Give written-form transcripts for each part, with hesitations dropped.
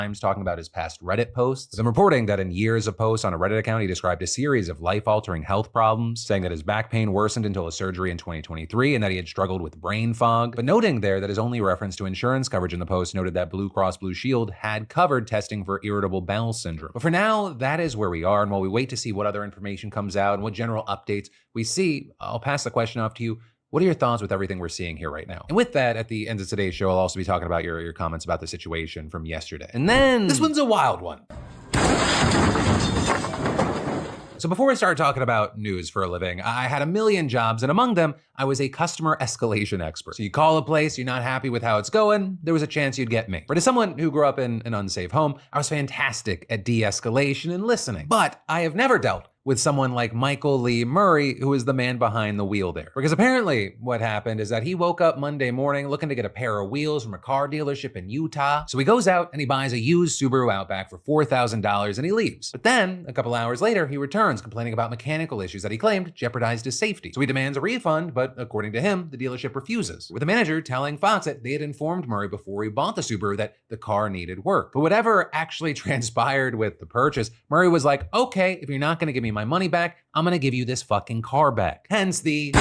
Times talking about his past Reddit posts. I'm reporting that in years of posts on a Reddit account, he described a series of life-altering health problems, saying that his back pain worsened until a surgery in 2023 and that he had struggled with brain fog, but noting there that his only reference to insurance coverage in the post noted that Blue Cross Blue Shield had covered testing for irritable bowel syndrome. But for now, that is where we are, and while we wait to see what other information comes out and what general updates we see, I'll pass the question off to you. What are your thoughts with everything we're seeing here right now? And with that, at the end of today's show, I'll also be talking about your comments about the situation from yesterday. And then this one's a wild one. So before I started talking about news for a living, I had a million jobs, and among them, I was a customer escalation expert. So you call a place, you're not happy with how it's going, there was a chance you'd get me. But as someone who grew up in an unsafe home, I was fantastic at de-escalation and listening. But I have never dealt with someone like Michael Lee Murray, who is the man behind the wheel there. Because apparently what happened is that he woke up Monday morning looking to get a pair of wheels from a car dealership in Utah. So he goes out and he buys a used Subaru Outback for $4,000 and he leaves. But then a couple hours later, he returns complaining about mechanical issues that he claimed jeopardized his safety. So he demands a refund, but according to him, the dealership refuses, with the manager telling Fox that they had informed Murray before he bought the Subaru that the car needed work. But whatever actually transpired with the purchase, Murray was like, okay, if you're not gonna give me my money back, I'm gonna give you this fucking car back. Hence the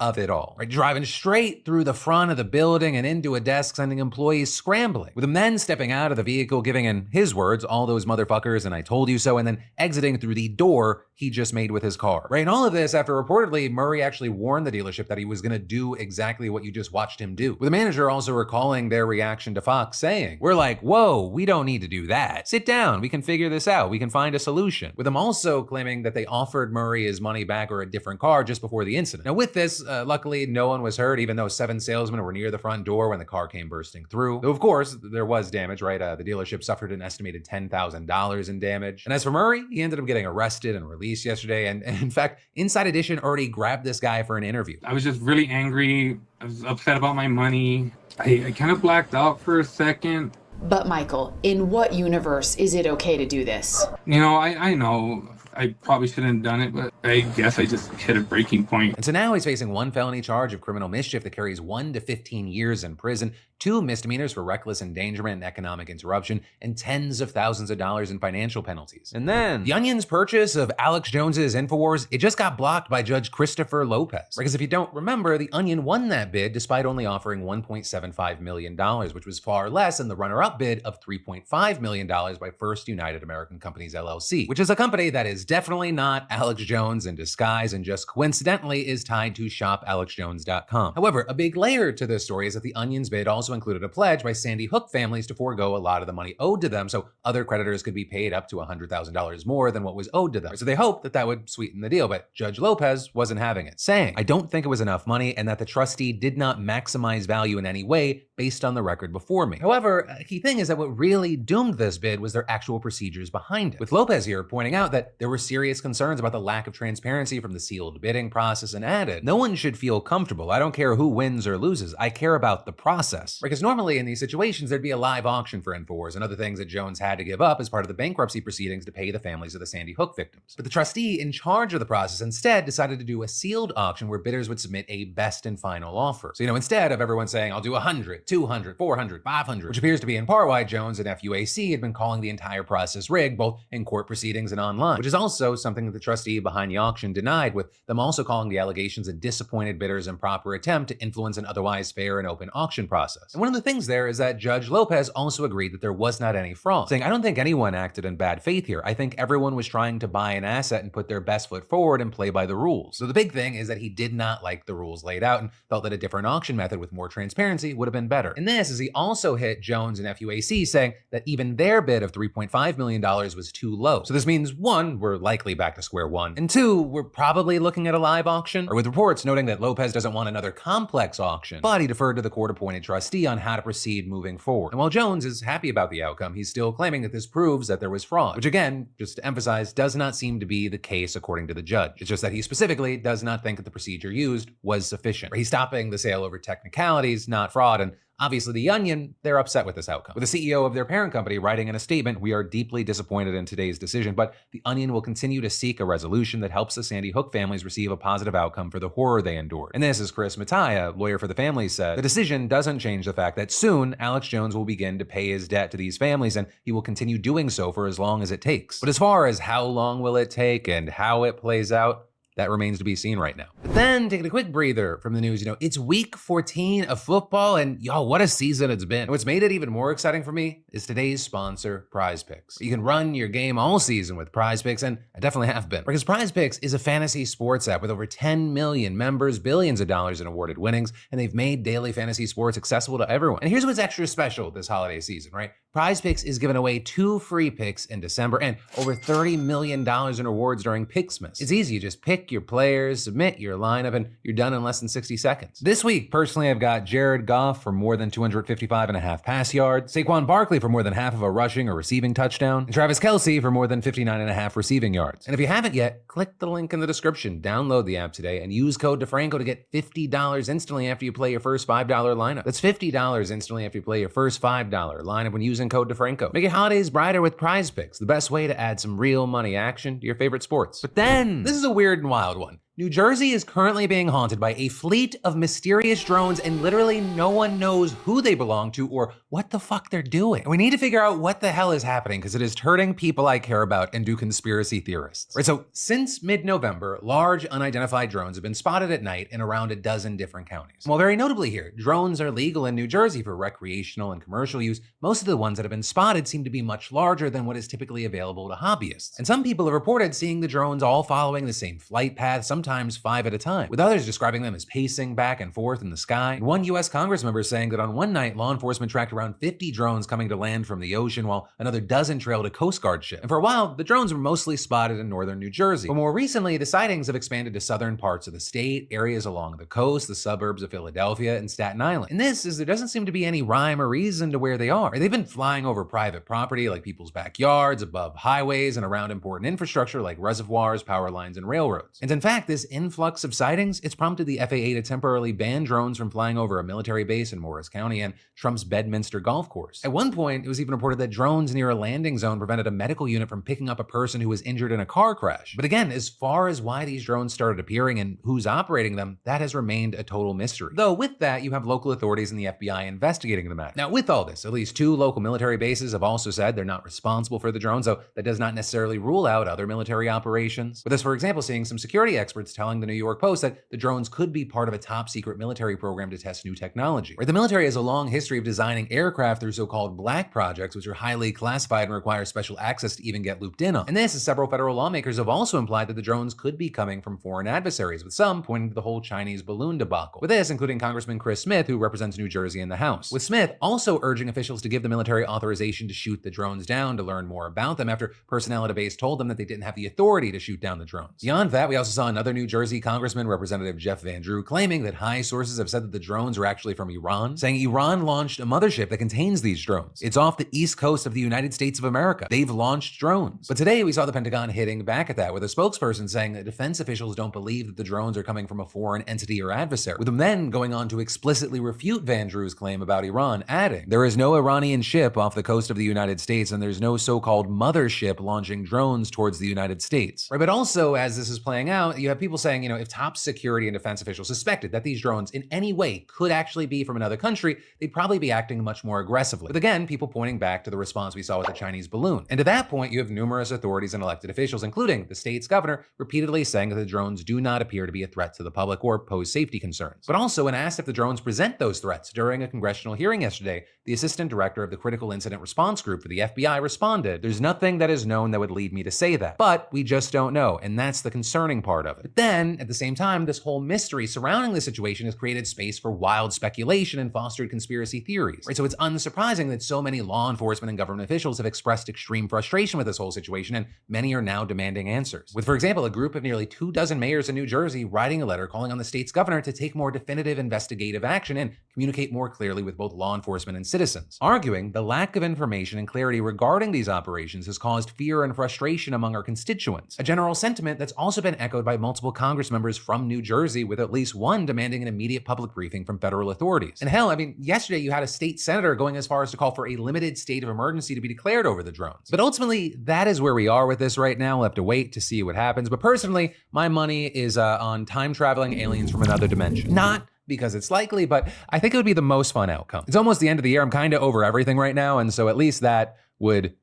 of it all. Right, driving straight through the front of the building and into a desk, sending employees scrambling, with him then stepping out of the vehicle, giving, in his words, all those motherfuckers and I told you so, and then exiting through the door he just made with his car. Right, and all of this after reportedly Murray actually warned the dealership that he was gonna do exactly what you just watched him do. With the manager also recalling their reaction to Fox saying, we're like, whoa, we don't need to do that. Sit down, we can figure this out, we can find a solution. With them also claiming that they offered Murray his money back or a different car just before the incident. Now with this, luckily no one was hurt, even though 7 salesmen were near the front door when the car came bursting through. Though of course, there was damage, right? The dealership suffered an estimated $10,000 in damage. And as for Murray, he ended up getting arrested and released yesterday. And in fact, Inside Edition already grabbed this guy for an interview. I was just really angry. I was upset about my money. I kind of blacked out for a second. But Michael, in what universe is it okay to do this? You know, I know I probably shouldn't have done it, but I guess I just hit a breaking point. And so now he's facing 1 felony charge of criminal mischief that carries 1 to 15 years in prison, 2 misdemeanors for reckless endangerment and economic interruption, and tens of thousands of dollars in financial penalties. And then the Onion's purchase of Alex Jones's InfoWars, it just got blocked by Judge Christopher Lopez. Because if you don't remember, the Onion won that bid despite only offering $1.75 million, which was far less than the runner-up bid of $3.5 million by First United American Companies LLC, which is a company that is definitely not Alex Jones in disguise and just coincidentally is tied to shopalexjones.com. However, a big layer to this story is that the Onion's bid also included a pledge by Sandy Hook families to forego a lot of the money owed to them so other creditors could be paid up to $100,000 more than what was owed to them. So they hoped that that would sweeten the deal, but Judge Lopez wasn't having it, saying, I don't think it was enough money and that the trustee did not maximize value in any way based on the record before me. However, a key thing is that what really doomed this bid was their actual procedures behind it, with Lopez here pointing out that there were serious concerns about the lack of transparency from the sealed bidding process and added, no one should feel comfortable. I don't care who wins or loses. I care about the process. Because normally in these situations, there'd be a live auction for InfoWars and other things that Jones had to give up as part of the bankruptcy proceedings to pay the families of the Sandy Hook victims. But the trustee in charge of the process instead decided to do a sealed auction where bidders would submit a best and final offer. So, instead of everyone saying, I'll do 100, 200, 400, 500, which appears to be in part why Jones and FUAC had been calling the entire process rigged, both in court proceedings and online, which is also something that the trustee behind the auction denied, with them also calling the allegations a disappointed bidder's improper attempt to influence an otherwise fair and open auction process. And one of the things there is that Judge Lopez also agreed that there was not any fraud, saying, I don't think anyone acted in bad faith here. I think everyone was trying to buy an asset and put their best foot forward and play by the rules. So the big thing is that he did not like the rules laid out and felt that a different auction method with more transparency would have been better. And this is he also hit Jones and FUAC, saying that even their bid of $3.5 million was too low. So this means 1, we're likely back to square one, and 2, we're probably looking at a live auction, or with reports noting that Lopez doesn't want another complex auction, but he deferred to the court-appointed trustee on how to proceed moving forward. And while Jones is happy about the outcome, he's still claiming that this proves that there was fraud, which again, just to emphasize, does not seem to be the case according to the judge. It's just that he specifically does not think that the procedure used was sufficient. He's stopping the sale over technicalities, not fraud, and Obviously, The Onion, they're upset with this outcome, with the CEO of their parent company writing in a statement, "We are deeply disappointed in today's decision, but The Onion will continue to seek a resolution that helps the Sandy Hook families receive a positive outcome for the horror they endured." And this is Chris Mattia, lawyer for the families, said, "The decision doesn't change the fact that soon Alex Jones will begin to pay his debt to these families, and he will continue doing so for as long as it takes. But as far as how long will it take and how it plays out, that remains to be seen right now." But then, taking a quick breather from the news, it's week 14 of football, and y'all, what a season it's been. And what's made it even more exciting for me is today's sponsor, Prize Picks. You can run your game all season with Prize Picks, and I definitely have been. Because Prize Picks is a fantasy sports app with over 10 million members, billions of dollars in awarded winnings, and they've made daily fantasy sports accessible to everyone. And here's what's extra special this holiday season, right? Prize Picks is giving away 2 free picks in December and over $30 million in rewards during Picksmas. It's easy, you just pick your players, submit your lineup, and you're done in less than 60 seconds. This week, personally, I've got Jared Goff for more than 255.5 pass yards, Saquon Barkley for more than half of a rushing or receiving touchdown, and Travis Kelce for more than 59.5 receiving yards. And if you haven't yet, click the link in the description, download the app today, and use code DeFranco to get $50 instantly after you play your first $5 lineup. That's $50 instantly after you play your first $5 lineup when using code DeFranco. Make your holidays brighter with Prize Picks, the best way to add some real money action to your favorite sports. But then, this is a weird and wild one. New Jersey is currently being haunted by a fleet of mysterious drones, and literally no one knows who they belong to or what the fuck they're doing. And we need to figure out what the hell is happening, because it is hurting people I care about and do conspiracy theorists. Right, so since mid-November, large unidentified drones have been spotted at night in around a dozen different counties. Well, very notably here, drones are legal in New Jersey for recreational and commercial use. Most of the ones that have been spotted seem to be much larger than what is typically available to hobbyists. And some people have reported seeing the drones all following the same flight path, sometimes 5 at a time, with others describing them as pacing back and forth in the sky. And one U.S. Congress member saying that on one night, law enforcement tracked around 50 drones coming to land from the ocean, while another dozen trailed a Coast Guard ship. And for a while, the drones were mostly spotted in northern New Jersey. But more recently, the sightings have expanded to southern parts of the state, areas along the coast, the suburbs of Philadelphia, and Staten Island. And this is there doesn't seem to be any rhyme or reason to where they are. They've been flying over private property like people's backyards, above highways, and around important infrastructure like reservoirs, power lines, and railroads. And in fact, this influx of sightings, it's prompted the FAA to temporarily ban drones from flying over a military base in Morris County and Trump's Bedminster golf course. At one point, it was even reported that drones near a landing zone prevented a medical unit from picking up a person who was injured in a car crash. But again, as far as why these drones started appearing and who's operating them, that has remained a total mystery. Though with that, you have local authorities and the FBI investigating the matter. Now, with all this, at least 2 local military bases have also said they're not responsible for the drones, though that does not necessarily rule out other military operations. With us, for example, seeing some security experts telling the New York Post that the drones could be part of a top secret military program to test new technology. Right, the military has a long history of designing aircraft through so-called black projects, which are highly classified and require special access to even get looped in on. And this, as several federal lawmakers have also implied that the drones could be coming from foreign adversaries, with some pointing to the whole Chinese balloon debacle. With this, including Congressman Chris Smith, who represents New Jersey in the House. With Smith also urging officials to give the military authorization to shoot the drones down to learn more about them after personnel at a base told them that they didn't have the authority to shoot down the drones. Beyond that, we also saw another New Jersey Congressman, Representative Jeff Van Drew, claiming that high sources have said that the drones are actually from Iran, saying Iran launched a mothership that contains these drones. It's off the east coast of the United States of America. They've launched drones. But today we saw the Pentagon hitting back at that, with a spokesperson saying that defense officials don't believe that the drones are coming from a foreign entity or adversary, with them then going on to explicitly refute Van Drew's claim about Iran, adding, "There is no Iranian ship off the coast of the United States, and there's no so-called mothership launching drones towards the United States." Right, but also, as this is playing out, you have people saying, if top security and defense officials suspected that these drones in any way could actually be from another country, they'd probably be acting much more aggressively. With again, people pointing back to the response we saw with the Chinese balloon. And to that point, you have numerous authorities and elected officials, including the state's governor, repeatedly saying that the drones do not appear to be a threat to the public or pose safety concerns. But also, when asked if the drones present those threats during a congressional hearing yesterday, the assistant director of the Critical Incident Response Group for the FBI responded, "There's nothing that is known that would lead me to say that, but we just don't know, and that's the concerning part of it." But then, at the same time, this whole mystery surrounding the situation has created space for wild speculation and fostered conspiracy theories. Right, so it's unsurprising that so many law enforcement and government officials have expressed extreme frustration with this whole situation, and many are now demanding answers. With, for example, a group of nearly 24 mayors in New Jersey writing a letter calling on the state's governor to take more definitive investigative action and communicate more clearly with both law enforcement and citizens, arguing the lack of information and clarity regarding these operations has caused fear and frustration among our constituents, a general sentiment that's also been echoed by multiple multiple Congress members from New Jersey, with at least one demanding an immediate public briefing from federal authorities. And hell, I mean, yesterday you had a state senator going as far as to call for a limited state of emergency to be declared over the drones. But ultimately, that is where we are with this right now. We'll have to wait to see what happens. But personally, my money is on time-traveling aliens from another dimension. Not because it's likely, but I think it would be the most fun outcome. It's almost the end of the year. I'm kind of over everything right now, and so at least that would